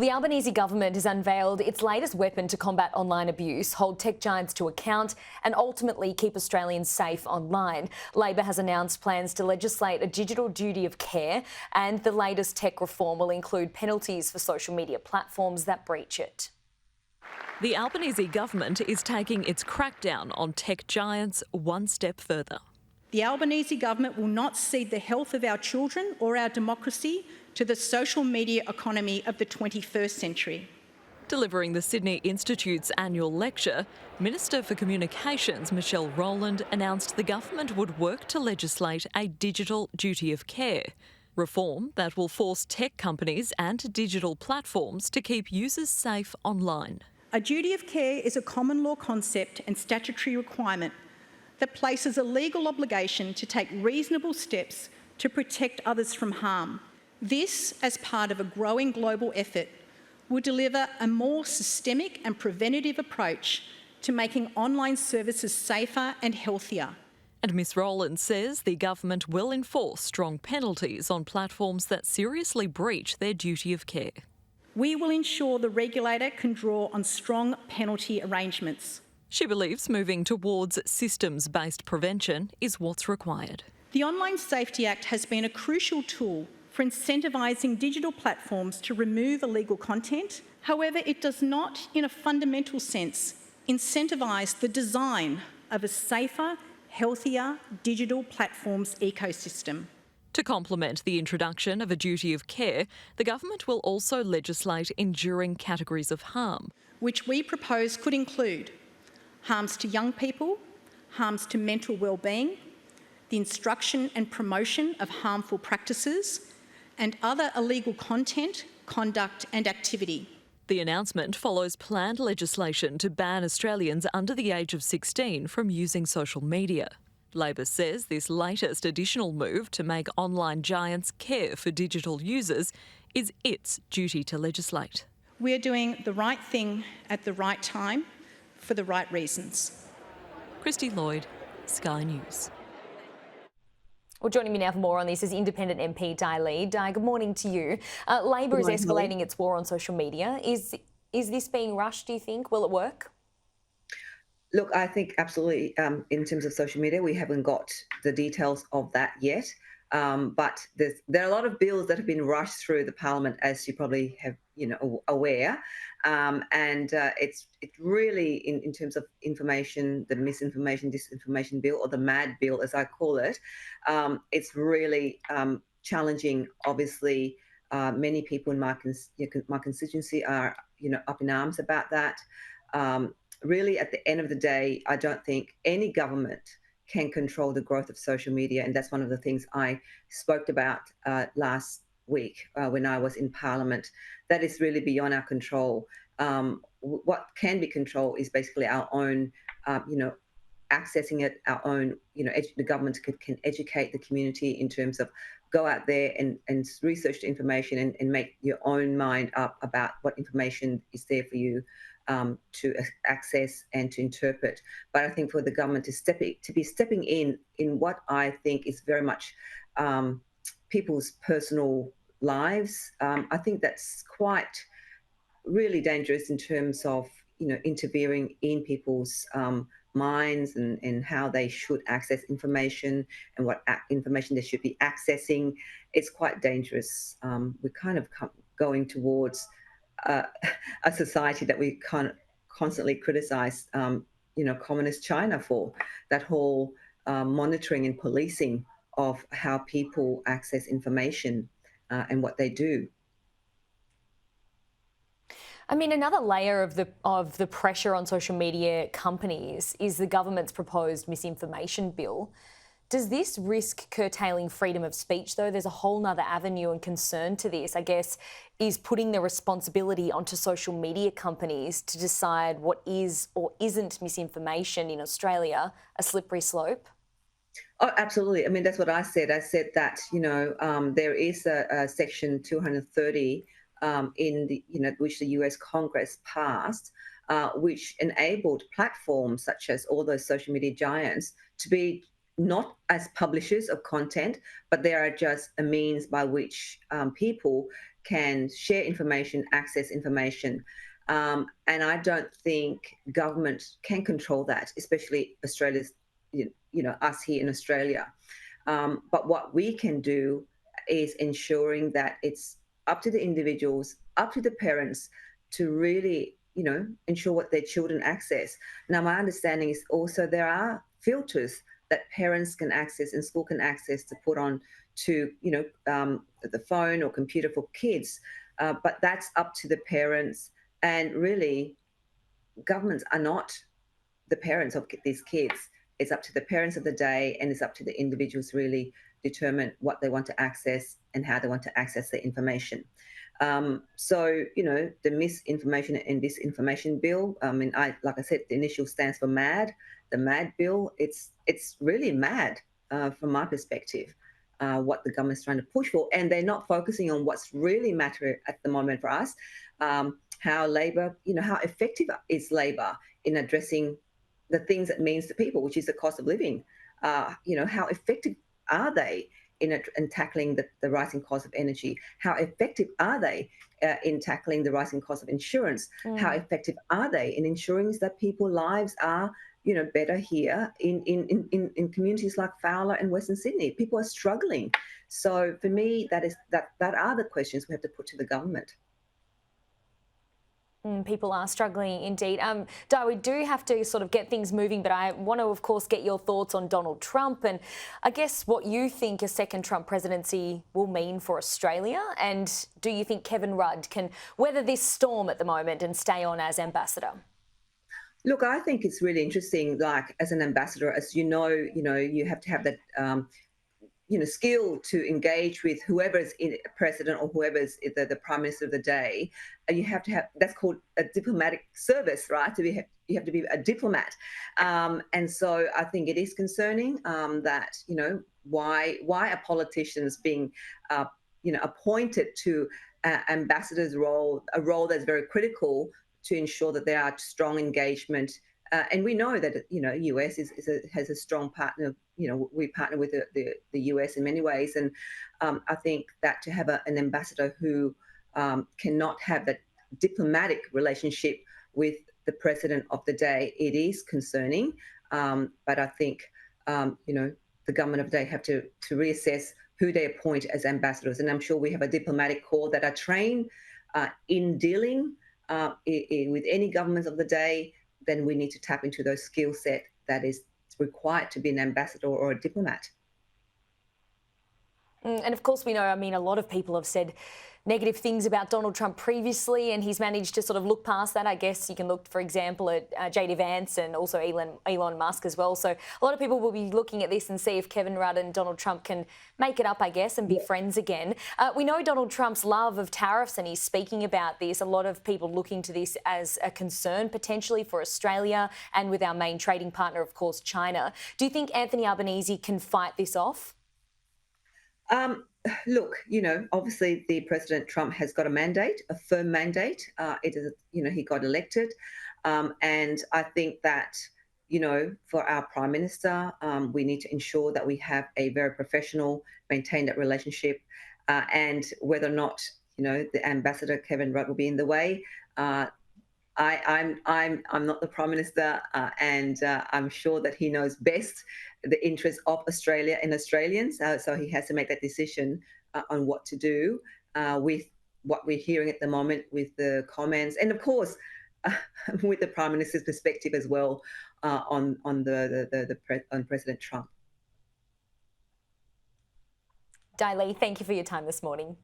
The Albanese government has unveiled its latest weapon to combat online abuse, hold tech giants to account and ultimately keep Australians safe online. Labor has announced plans to legislate a digital duty of care, and the latest tech reform will include penalties for social media platforms that breach it. The Albanese government is taking its crackdown on tech giants one step further. The Albanese government will not cede the health of our children or our democracy to the social media economy of the 21st century. Delivering the Sydney Institute's annual lecture, Minister for Communications Michelle Rowland announced the government would work to legislate a digital duty of care, reform that will force tech companies and digital platforms to keep users safe online. A duty of care is a common law concept and statutory requirement that places a legal obligation to take reasonable steps to protect others from harm. This, as part of a growing global effort, will deliver a more systemic and preventative approach to making online services safer and healthier. And Ms Rowland says the government will enforce strong penalties on platforms that seriously breach their duty of care. We will ensure the regulator can draw on strong penalty arrangements. She believes moving towards systems-based prevention is what's required. The Online Safety Act has been a crucial tool for incentivising digital platforms to remove illegal content. However, it does not, in a fundamental sense, incentivise the design of a safer, healthier digital platforms ecosystem. To complement the introduction of a duty of care, the government will also legislate enduring categories of harm, which we propose could include harms to young people, harms to mental well-being, the instruction and promotion of harmful practices, and other illegal content, conduct and activity. The announcement follows planned legislation to ban Australians under the age of 16 from using social media. Labor says this latest additional move to make online giants care for digital users is its duty to legislate. We're doing the right thing at the right time for the right reasons. Christy Lloyd, Sky News. Well, joining me now for more on this is Independent MP Di Lee. Di, good morning to you. Labor is escalating its war on social media. Is this being rushed, do you think? Will it work? Look, I think absolutely. In terms of social media, we haven't got the details of that yet. But there are a lot of bills that have been rushed through the Parliament, as you probably have, aware. It's really in terms of information, the misinformation, disinformation bill, or the MAD bill, as I call it. It's really challenging. Obviously, many people in my constituency are, up in arms about that. Really, at the end of the day, I don't think any government can control the growth of social media. And that's one of the things I spoke about last week when I was in Parliament. That is really beyond our control. What can be controlled is basically our own, accessing it, our own, the government can educate the community in terms of go out there and research the information and make your own mind up about what information is there for you to access and to interpret. But I think for the government to be stepping in what I think is very much people's personal lives, I think that's quite really dangerous in terms of interfering in people's minds and how they should access information and what information they should be accessing. It's quite dangerous. We're kind of going towards a society that we constantly criticize, communist China for, that whole monitoring and policing of how people access information and what they do. I mean, another layer of the pressure on social media companies is the government's proposed misinformation bill. Does this risk curtailing freedom of speech, though? There's a whole nother avenue and concern to this, I guess, is putting the responsibility onto social media companies to decide what is or isn't misinformation in Australia a slippery slope? Oh, absolutely. I mean, that's what I said. I said that, there is a section 230 in the, which the US Congress passed, which enabled platforms such as all those social media giants to be not as publishers of content, but they are just a means by which people can share information, access information. And I don't think government can control that, especially Australia's, us here in Australia. But what we can do is ensuring that it's up to the individuals, up to the parents to really, ensure what their children access. Now, my understanding is also there are filters that parents can access and school can access to put on to, the phone or computer for kids. But that's up to the parents. And really, governments are not the parents of these kids. It's up to the parents of the day, and it's up to the individuals to really determine what they want to access and how they want to access the information. So, the misinformation and disinformation bill, like I said, the initial stands for MAD, the MAD bill, it's really mad from my perspective, what the government's trying to push for. And they're not focusing on what's really matter at the moment for us, how Labor, how effective is Labor in addressing the things it means to people, which is the cost of living. How effective are they in tackling the rising cost of energy? How effective are they in tackling the rising cost of insurance? How effective are they in ensuring that people's lives are, better here in communities like Fowler and Western Sydney? People are struggling. So for me, that are the questions we have to put to the government. People are struggling indeed. Di, we do have to sort of get things moving, but I want to, of course, get your thoughts on Donald Trump and I guess what you think a second Trump presidency will mean for Australia. And do you think Kevin Rudd can weather this storm at the moment and stay on as ambassador? Look, I think it's really interesting, like as an ambassador, as you have to have that skill to engage with whoever's in president or whoever's the prime minister of the day. And you have to have, that's called a diplomatic service, right? So you have to be a diplomat. And so I think it is concerning that, why are politicians being, appointed to ambassador's role, a role that's very critical to ensure that there are strong engagement. And we know that, US has a strong partner. We partner with the US in many ways. And I think that to have an ambassador who cannot have that diplomatic relationship with the president of the day, it is concerning. But I think, the government of the day have to reassess who they appoint as ambassadors. And I'm sure we have a diplomatic corps that are trained in dealing with any governments of the day. Then we need to tap into those skill set that is required to be an ambassador or a diplomat. And of course, we know, a lot of people have said negative things about Donald Trump previously, and he's managed to sort of look past that. I guess you can look, for example, at JD Vance and also Elon Musk as well. So a lot of people will be looking at this and see if Kevin Rudd and Donald Trump can make it up, I guess, and be friends again. We know Donald Trump's love of tariffs, and he's speaking about this. A lot of people looking to this as a concern potentially for Australia and with our main trading partner, of course, China. Do you think Anthony Albanese can fight this off? Look, obviously the President Trump has got a mandate, a firm mandate. It is, he got elected. And I think that, for our Prime Minister, we need to ensure that we have a very professional, maintain that relationship. And whether or not, the Ambassador Kevin Rudd will be in the way, I'm not the Prime Minister, and I'm sure that he knows best the interests of Australia and Australians. So he has to make that decision on what to do with what we're hearing at the moment with the comments, and of course with the Prime Minister's perspective as well on President Trump. Di Lee, thank you for your time this morning.